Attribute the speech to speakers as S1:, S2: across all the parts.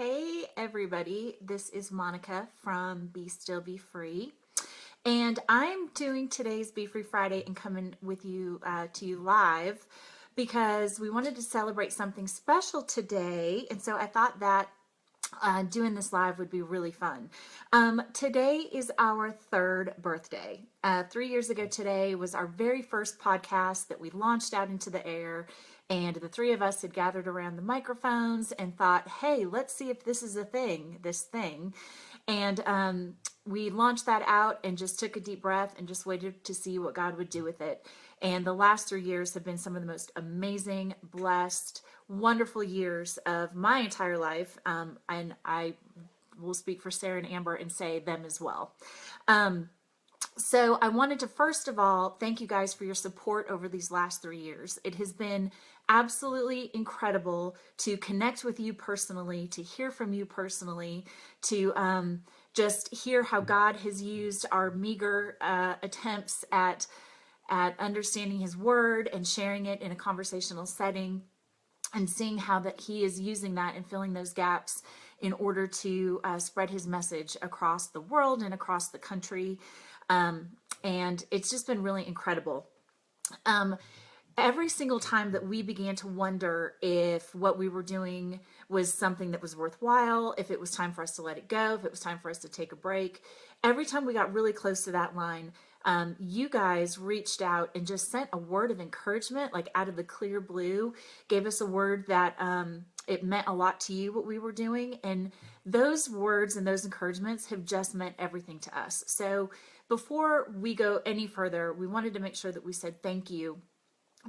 S1: Hey everybody, this is Monica from Be Still Be Free, and I'm doing today's Be Free Friday and coming with you to you live because we wanted to celebrate something special today, and so I thought that doing this live would be really fun. Today is our third birthday. 3 years ago today was our very first podcast that we launched out into the air, and the three of us had gathered around the microphones and thought, hey, let's see if this is a thing, this thing. And we launched that out and just took a deep breath and just waited to see what God would do with it. And the last 3 years have been some of the most amazing, blessed, wonderful years of my entire life. And I will speak for Sarah and Amber and say them as well. So I wanted to first of all thank you guys for your support over these last 3 years. It has been absolutely incredible to connect with you personally, to hear from you personally, to just hear how God has used our meager attempts at understanding His Word and sharing it in a conversational setting, and seeing how that He is using that and filling those gaps in order to spread His message across the world and across the country. And it's just been really incredible. Every single time that we began to wonder if what we were doing was something that was worthwhile, if it was time for us to let it go, if it was time for us to take a break, every time we got really close to that line, you guys reached out and just sent a word of encouragement, like out of the clear blue, gave us a word that it meant a lot to you, what we were doing. And those words and those encouragements have just meant everything to us. So before we go any further, we wanted to make sure that we said thank you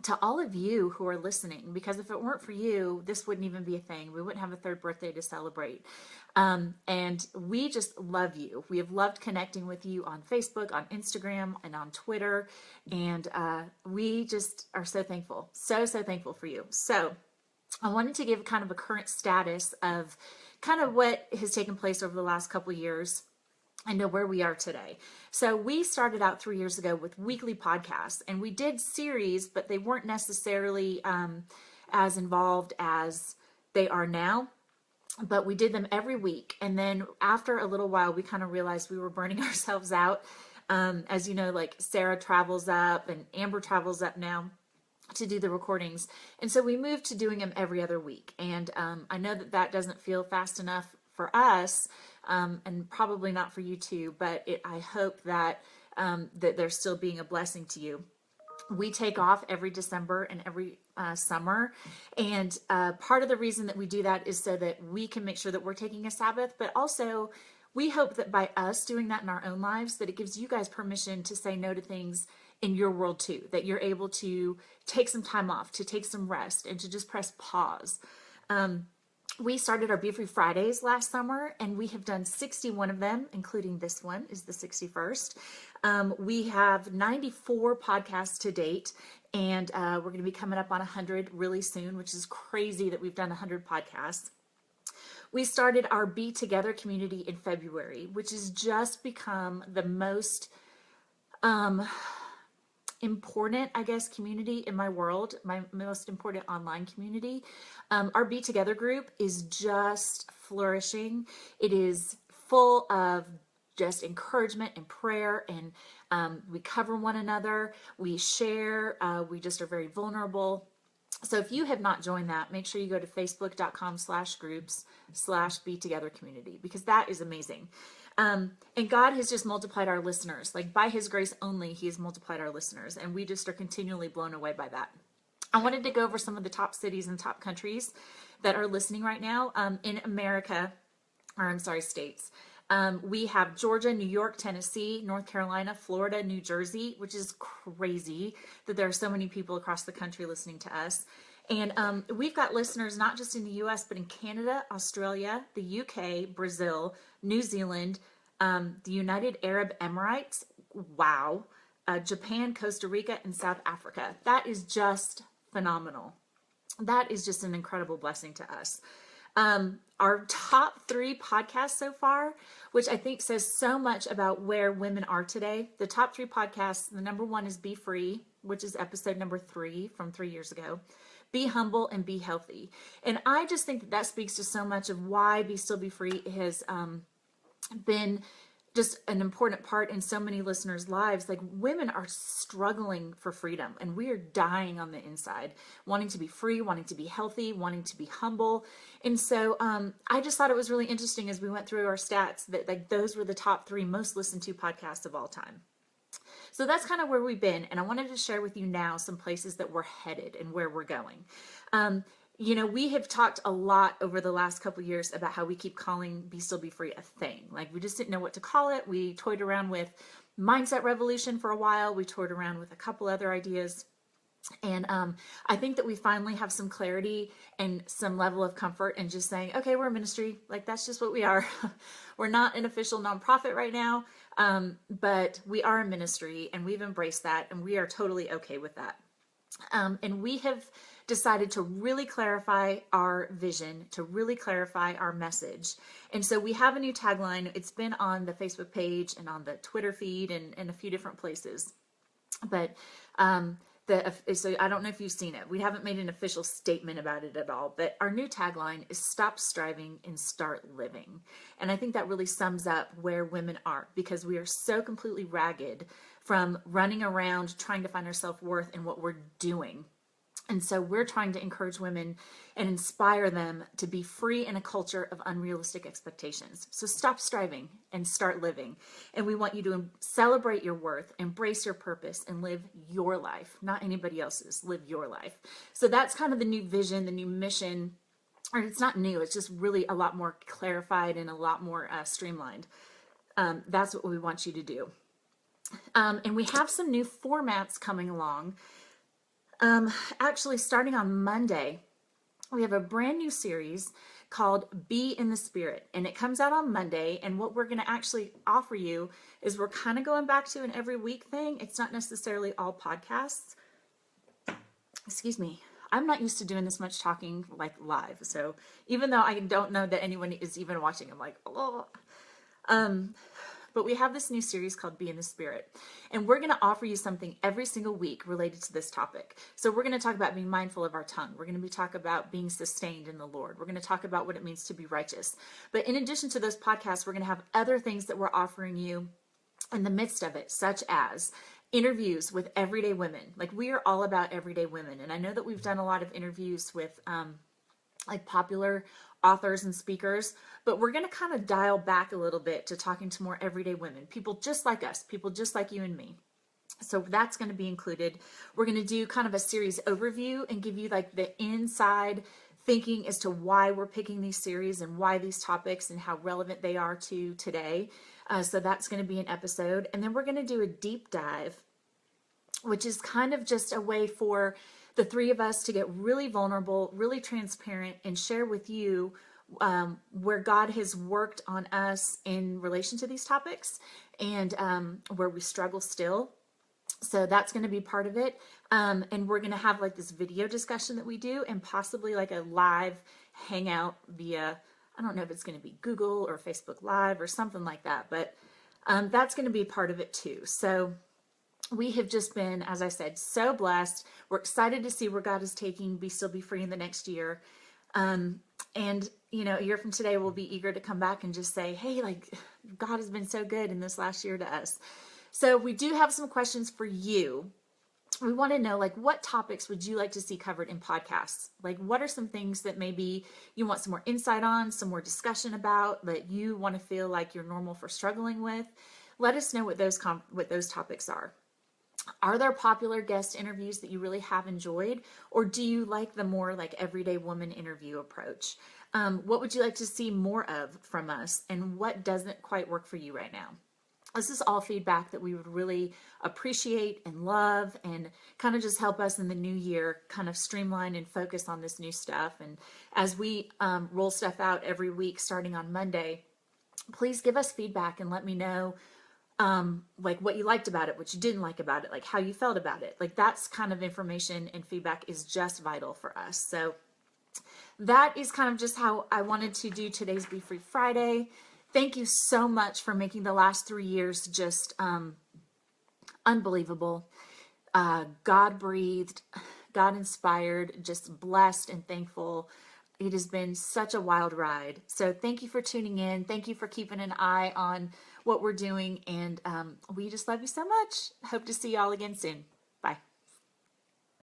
S1: to all of you who are listening, because if it weren't for you, this wouldn't even be a thing. We wouldn't have a third birthday to celebrate. And we just love you. We have loved connecting with you on Facebook, on Instagram, and on Twitter. And we just are so thankful. So thankful for you. So I wanted to give kind of a current status of kind of what has taken place over the last couple of years and know where we are today. So we started out 3 years ago with weekly podcasts, and we did series, but they weren't necessarily as involved as they are now. But we did them every week. And then after a little while, we kind of realized we were burning ourselves out. As you know, like Sarah travels up and Amber travels up now to do the recordings. And so we moved to doing them every other week. And I know that that doesn't feel fast enough for us, and probably not for you too, but I hope that that they're still being a blessing to you. We take off every December and every summer, and part of the reason that we do that is so that we can make sure that we're taking a Sabbath, but also we hope that by us doing that in our own lives, that it gives you guys permission to say no to things in your world too, that you're able to take some time off, to take some rest, and to just press pause. We started our Be Free Fridays last summer, and we have done 61 of them, including this one is the 61st. We have 94 podcasts to date, and we're going to be coming up on 100 really soon, which is crazy that we've done 100 podcasts. We started our Be Together community in February, which has just become the most important, I guess, community in my world, my most important online community. Our Be Together group is just flourishing. It is full of just encouragement and prayer, and we cover one another, we share, we just are very vulnerable. So if you have not joined that, make sure you go to facebook.com/groups/Be Together community, because that is amazing. And God has just multiplied our listeners. Like by His grace only, He has multiplied our listeners, and we just are continually blown away by that. I wanted to go over some of the top cities and top countries that are listening right now in America, or I'm sorry, states. We have Georgia, New York, Tennessee, North Carolina, Florida, New Jersey, which is crazy that there are so many people across the country listening to us. And we've got listeners not just in the U.S., but in Canada, Australia, the U.K., Brazil, New Zealand, the United Arab Emirates, wow, Japan, Costa Rica, and South Africa. That is just phenomenal. That is just an incredible blessing to us. Our top 3 podcasts so far, which I think says so much about where women are today. The top 3 podcasts, the number 1 is Be Free, which is episode number 3 from 3 years ago. be humble, and be healthy. And I just think that that speaks to so much of why Be Still Be Free has been just an important part in so many listeners' lives. Like, women are struggling for freedom, and we are dying on the inside, wanting to be free, wanting to be healthy, wanting to be humble. And so I just thought it was really interesting as we went through our stats that like those were the top 3 most listened to podcasts of all time. So that's kind of where we've been. And I wanted to share with you now some places that we're headed and where we're going. We have talked a lot over the last couple of years about how we keep calling Be Still Be Free a thing. Like, we just didn't know what to call it. We toyed around with mindset revolution for a while. We toyed around with a couple other ideas. And I think that we finally have some clarity and some level of comfort in just saying, okay, we're a ministry. Like, that's just what we are. We're not an official nonprofit right now, but we are a ministry, and we've embraced that, and we are totally okay with that. And we have decided to really clarify our vision, to really clarify our message. And so we have a new tagline. It's been on the Facebook page and on the Twitter feed and a few different places. But so I don't know if you've seen it. We haven't made an official statement about it at all, but our new tagline is stop striving and start living. And I think that really sums up where women are, because we are so completely ragged from running around trying to find our self-worth in what we're doing. And so we're trying to encourage women and inspire them to be free in a culture of unrealistic expectations. So stop striving and start living. And we want you to celebrate your worth, embrace your purpose, and live your life, not anybody else's. Live your life. So that's kind of the new vision, the new mission. Or it's not new, it's just really a lot more clarified and a lot more streamlined. That's what we want you to do. And we have some new formats coming along. Actually, starting on Monday, we have a brand new series called Be in the Spirit, and it comes out on Monday. And what we're going to actually offer you is we're kind of going back to an every week thing. It's not necessarily all podcasts. Excuse me. I'm not used to doing this much talking like live. So even though I don't know that anyone is even watching, I'm like, oh. But we have this new series called Be in the Spirit, and we're going to offer you something every single week related to this topic. So we're going to talk about being mindful of our tongue. We're going to talk about being sustained in the Lord. We're going to talk about what it means to be righteous. But in addition to those podcasts, we're going to have other things that we're offering you in the midst of it, such as interviews with everyday women. Like, we are all about everyday women. And I know that we've done a lot of interviews with like popular authors and speakers, but we're going to kind of dial back a little bit to talking to more everyday women, people just like us, people just like you and me. So that's going to be included. We're going to do kind of a series overview and give you like the inside thinking as to why we're picking these series and why these topics and how relevant they are to today. So that's going to be an episode. And then we're going to do a deep dive, which is kind of just a way for the 3 of us to get really vulnerable, really transparent, and share with you where God has worked on us in relation to these topics, and where we struggle still. So that's going to be part of it. And we're going to have like this video discussion that we do, and possibly like a live hangout via, I don't know if it's going to be Google or Facebook Live or something like that, but that's going to be part of it too. So we have just been, as I said, so blessed. We're excited to see where God is taking Be Still Be Free in the next year. And, a year from today, we'll be eager to come back and just say, hey, like, God has been so good in this last year to us. So we do have some questions for you. We want to know, like, what topics would you like to see covered in podcasts? Like, what are some things that maybe you want some more insight on, some more discussion about, that you want to feel like you're normal for struggling with? Let us know what those topics are. Are there popular guest interviews that you really have enjoyed, or do you like the more like everyday woman interview approach? What would you like to see more of from us, and what doesn't quite work for you right now? This is all feedback that we would really appreciate and love, and kind of just help us in the new year kind of streamline and focus on this new stuff. And as we roll stuff out every week starting on Monday, please give us feedback and let me know like what you liked about it, what you didn't like about it, like how you felt about it. Like, that's kind of information and feedback is just vital for us. So that is kind of just how I wanted to do today's Be Free Friday. Thank you so much for making the last 3 years just unbelievable. God breathed, God inspired, just blessed and thankful. It has been such a wild ride. So thank you for tuning in. Thank you for keeping an eye on what we're doing. And we just love you so much. Hope to see y'all again soon.